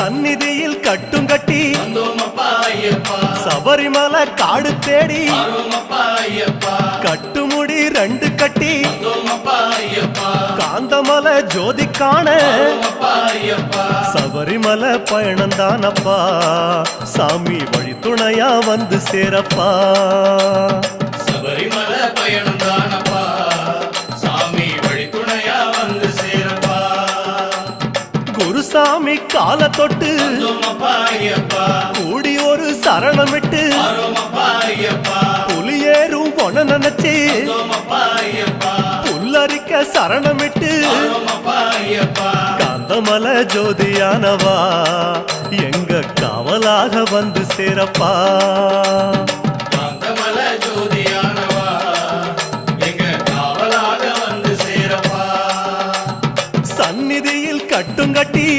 சந்நிதியில் கட்டும் கட்டி சபரிமலை காடு தேடி கட்டுமுடி 2 கட்டி காந்தமலை ஜோதி காண சபரிமலை பயணந்தானப்பா சாமி வழி துணையா வந்து சேரப்பா சபரிமலை பயணந்தானப்பா சாமி வழி துணையா வந்து சேரப்பா குருசாமி கால தொட்டு கூடி ஒரு சரணமிட்டு புலியேறும் பொன நினைச்சு புல்லரிக்க சரணமிட்டு காந்தமலை ஜோதியானவா எங்க காவலாக வந்து சேரப்பா காந்தமலை ஜோதியானவா எங்க காவலாக வந்து சேரப்பா சந்நிதியில் கட்டும் கட்டி